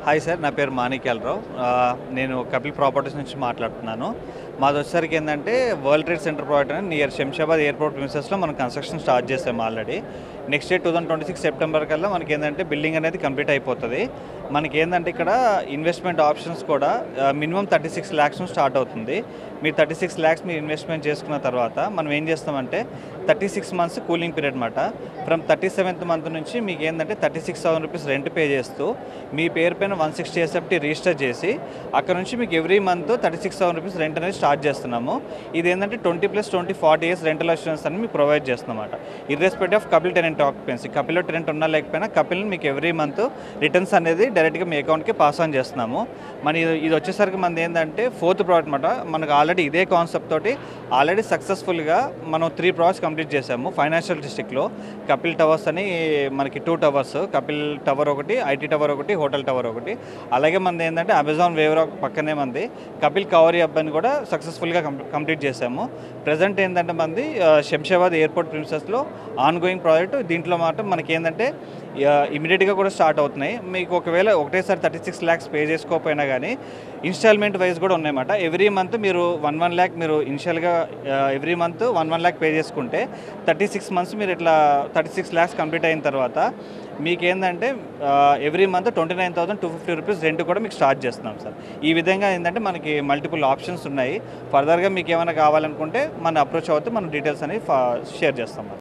Hi sir, నా పేరు మాణిక్యాలరావు. నేను కపిల్ ప్రాపర్టీస్ నుంచి మాట్లాడుతున్నాను. మాది వచ్చేసరికి ఏంటంటే వరల్డ్ ట్రేడ్ సెంటర్ ప్రాజెక్ట్ అని నియర్ శంషాబాద్ ఎయిర్పోర్ట్ ప్రిమిసెస్లో మనం కన్స్ట్రక్షన్ స్టార్ట్ చేసాము ఆల్రెడీ. నెక్స్ట్ ఇయర్ 2026 సెప్టెంబర్ కల్లా మనకి ఏంటంటే బిల్డింగ్ అనేది కంప్లీట్ అయిపోతుంది. మనకి ఏంటంటే ఇక్కడ ఇన్వెస్ట్మెంట్ ఆప్షన్స్ కూడా మినిమం 36 lakhs స్టార్ట్ అవుతుంది. మీరు 36 lakhs మీరు ఇన్వెస్ట్మెంట్ చేసుకున్న తర్వాత మనం ఏం చేస్తామంటే 36 months కూలింగ్ పీరియడ్ అనమాట. ఫ్రమ్ 37th month నుంచి మీకు ఏంటంటే 36,000 రూపీస్ రెంట్ పే చేస్తూ మీ పేరు పైన 160 SFT రిజిస్టర్ చేసి అక్కడ నుంచి మీకు ఎవ్రీ మంత్ 36,000 రూపీస్ రెంట్ అనేది స్టార్ట్ చేస్తున్నాము. ఇది ఏంటంటే 20+20 40 years రెంటల్ అష్యూరెన్స్ అని మీకు ప్రొవైడ్ చేస్తున్నమాట. Irrespective of Kapil tenant occupancy, కపిల్లో టెనెంట్ ఉన్నా లేకపోయినా కపిల్ని మీకు ఎవ్రీ మంత్ రిటర్న్స్ అనేది డైరెక్ట్గా మీ అకౌంట్కి పాస్ ఆన్ చేస్తున్నాము. మన ఇది వచ్చేసరికి మనది ఏంటంటే 4th ప్రాజెక్ట్ అనమాట. మనకు ఆల్రెడీ ఇదే కాన్సెప్ట్ తోటి ఆల్రెడీ సక్సెస్ఫుల్గా మనం 3 ప్రాజెక్ట్స్ కంప్లీట్ చేసాము. ఫైనాన్షియల్ డిస్ట్రిక్ట్లో కపిల్ టవర్స్ అని మనకి 2 towers, కపిల్ టవర్ ఒకటి, ఐటీ టవర్ ఒకటి, హోటల్ టవర్ ఒకటి. అలాగే మనది ఏంటంటే అమెజాన్ వేవ్ రాక్ పక్కనే మంది కపిల్ కవరీ హబ్ అని కూడా సక్సెస్ఫుల్గా కంప్లీట్ చేసాము. ప్రజెంట్ ఏంటంటే మంది శంషాబాద్ ఎయిర్పోర్ట్ ప్రిమిసెస్లో ఆన్ గోయింగ్ ప్రాజెక్ట్. దీంట్లో మాత్రం మనకి ఏంటంటే ఇమీడియట్గా కూడా స్టార్ట్ అవుతున్నాయి. మీకు ఒకవేళ ఒకటేసారి 36 lakhs పే చేసుకోకపోయినా కానీ ఇన్స్టాల్మెంట్ వైజ్ కూడా ఉన్నాయన్నమాట. ఎవ్రీ మంత్ మీరు 1 lakh మీరు ఇనిషియల్గా ఎవ్రీ మంత్ 1 lakh పే చేసుకుంటే 36 months మీరు ఇట్లా 36 lakhs కంప్లీట్ అయిన తర్వాత మీకు ఏంటంటే ఎవ్రీ మంత్ 29,250 రూపీస్ రెంట్ కూడా మీకు స్టార్ట్ చేస్తున్నాం సార్. ఈ విధంగా ఏంటంటే మనకి మల్టిపుల్ ఆప్షన్స్ ఉన్నాయి. ఫర్దర్గా మీకు ఏమైనా కావాలనుకుంటే మన అప్రోచ్ అవుతే మన డీటెయిల్స్ అనేవి షేర్ చేస్తాం.